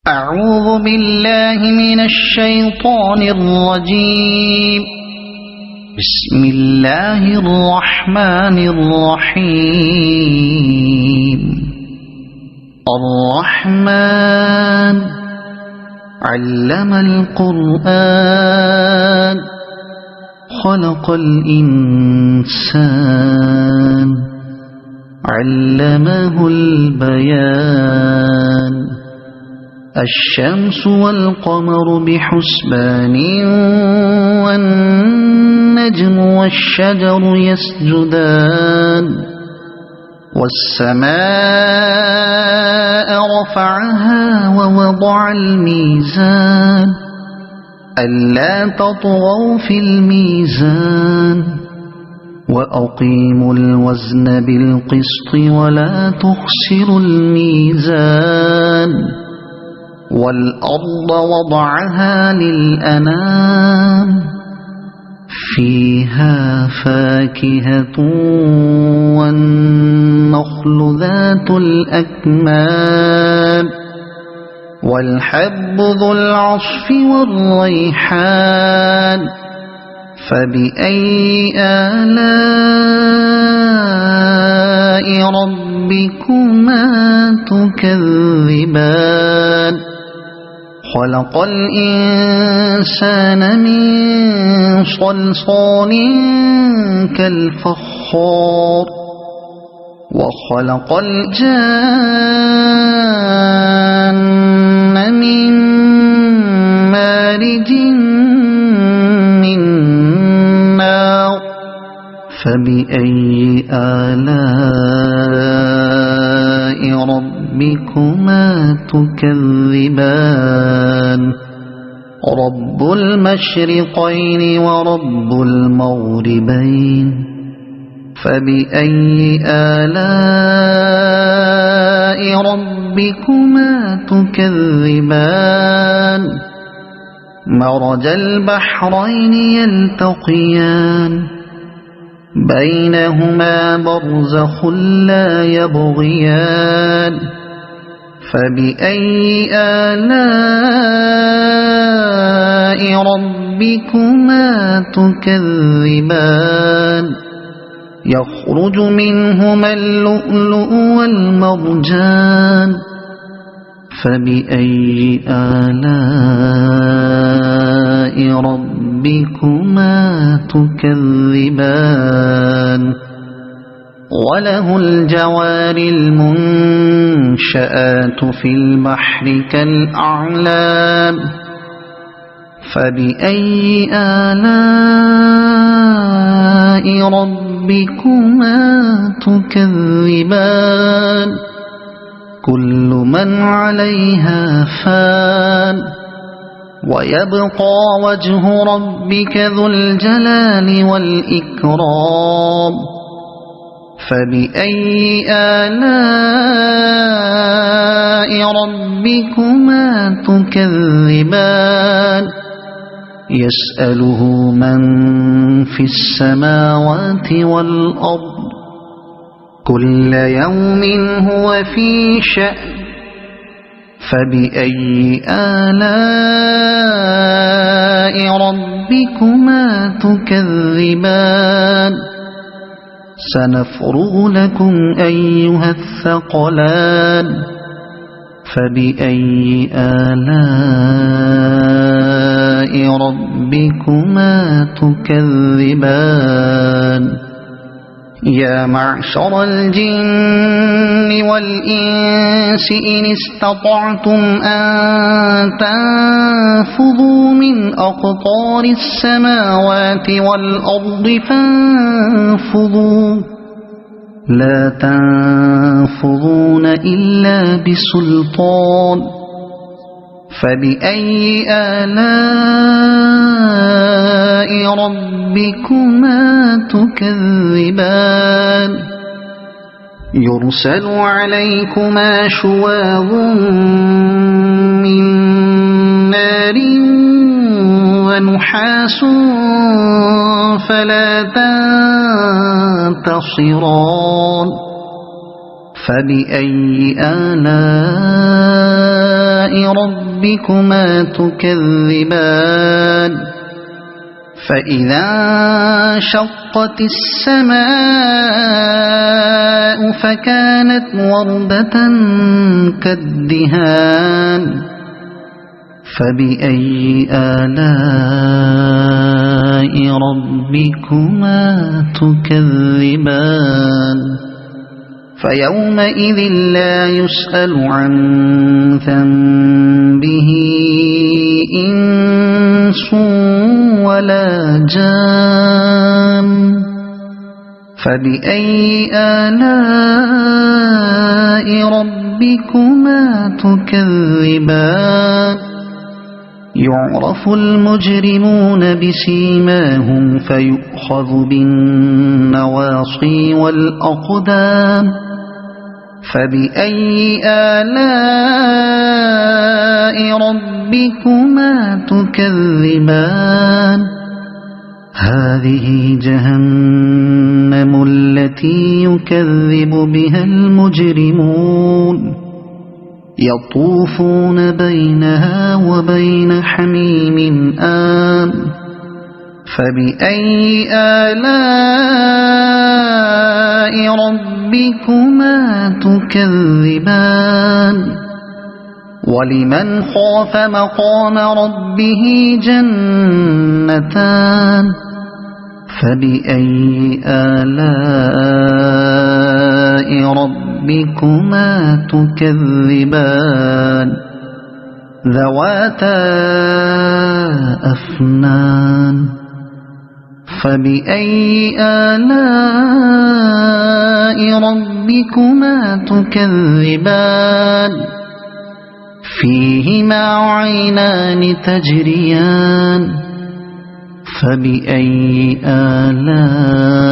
أعوذ بالله من الشيطان الرجيم. بسم الله الرحمن الرحيم. الرحمن علم القرآن خلق الإنسان علمه البيان. الشمس والقمر بحسبان والنجم والشجر يسجدان. والسماء رفعها ووضع الميزان ألا تطغوا في الميزان وأقيموا الوزن بالقسط ولا تخسروا الميزان. والأرض وضعها للأنام فيها فاكهة والنخل ذات الأكمام والحب ذو العصف والريحان. فبأي آلاء ربكما تكذبان. خلق الإنسان من صلصال كالفخار وخلق الجان من مارج من نار. فبأي آلاء ربكما تكذبان. رب المشرقين ورب المغربين. فبأي آلاء ربكما تكذبان. مرج البحرين يلتقيان بينهما برزخ لا يبغيان. فبأي آلاء ربكما تكذبان. يخرج منهما اللؤلؤ والمرجان. فبأي آلاء ربكما تكذبان. وله الجوار المنشآت في البحر كالأعلام. فبأي آلاء ربكما تكذبان. كل من عليها فان ويبقى وجه ربك ذو الجلال والإكرام. فبأي آلاء ربكما تكذبان. يسأله من في السماوات والأرض كل يوم هو في شأن. فبأي آلاء ربكما تكذبان. سنفرغ لكم أيها الثقلان. فبأي آلاء ربكما تكذبان. يا معشر الجن والإنس إن استطعتم أن تنفذوا من أقطار السماوات والأرض فانفذوا لا تنفذون إلا بسلطان. فبأي آلاء ربكما تكذبان. يرسل عليكما شواظ من نار ونحاس فلا تنتصران. فبأي آلاء ربكما تكذبان فإذا انشقت السماء فكانت وردة كالدهان فبأي آلاء ربكما تكذبان فيومئذ لا يسأل عن ذنبه إنس ولا جان فبأي آلاء ربكما تكذبان يعرف المجرمون بسيماهم فيؤخذ بالنواصي والأقدام فبأي آلاء ربكما تكذبان هذه جهنم التي يكذب بها المجرمون يطوفون بينها وبين حميم آن فبأي آلاء ربكما تكذبان ولمن خاف مقام ربه جنتان فبأي آلاء ربكما تكذبان ذواتا أفنان فبأي آلاء ربكما تكذبان فيهما عينان تجريان فبأي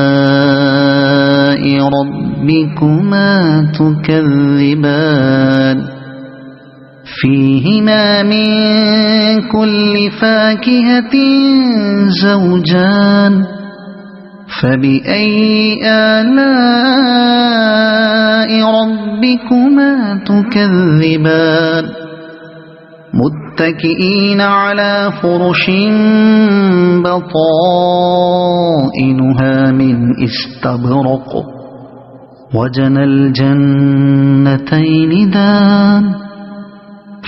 آلاء ربكما تكذبان فيهما من كل فاكهة زوجان فبأي آلاء ربكما تكذبان متكئين على فرش بطائنها من استبرق وجنى الجنتين دان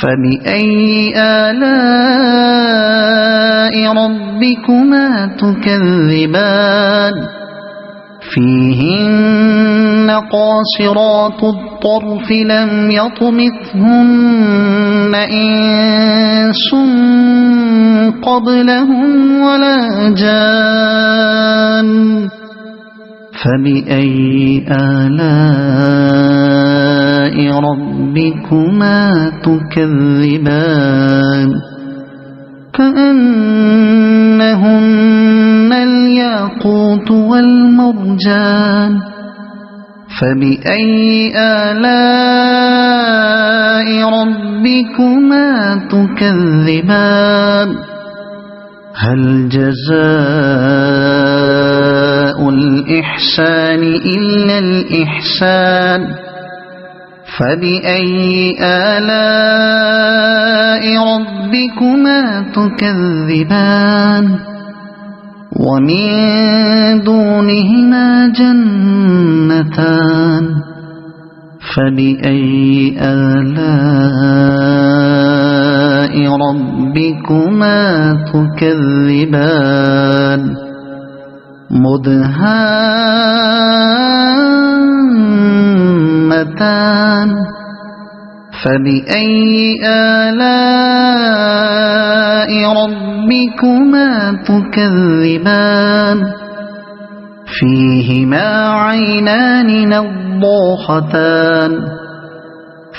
فبأي آلاء ربكما تكذبان فيهن قاصرات الطرف لم يطمثهن إنس قبلهم ولا جان فبأي آلاء ربكما تكذبان كأنهن الياقوت والمرجان فبأي آلاء ربكما تكذبان هل جزاء الإحسان إلا الإحسان فبأي آلاء ربكما تكذبان ومن دونهما جنتان فبأي آلاء ربكما تكذبان مدهامتان فبأي آلاء ربكما تكذبان فيهما عينان نضاختان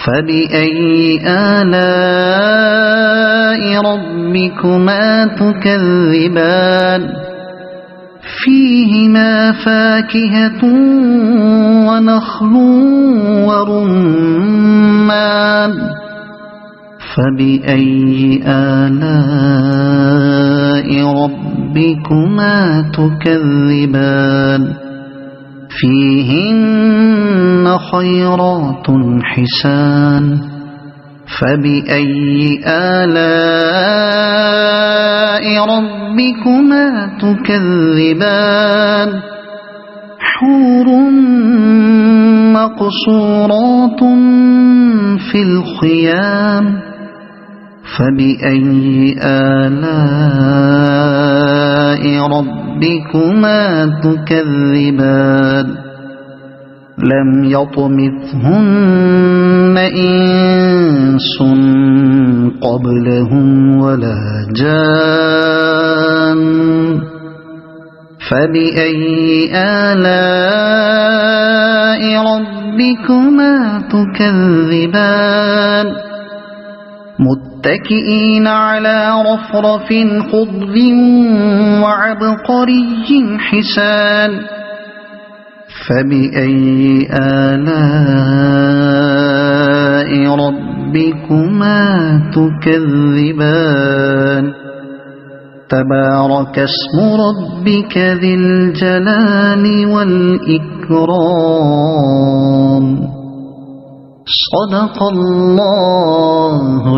فبأي آلاء ربكما تكذبان فيهما فاكهة ونخل ورمان فبأي آلاء ربكما تكذبان فيهن خيرات حسان فبأي آلاء ربكما تكذبان حور مقصورات في الخيام فبأي آلاء ربكما تكذبان لم يطمثهن إنس قبلهم ولا جان فبأي آلاء ربكما تكذبان متكئين على رفرف خضر وعبقري حسان فبأي آلاء ربكما تكذبان تبارك اسم ربك ذي الجلال والإكرام صدق الله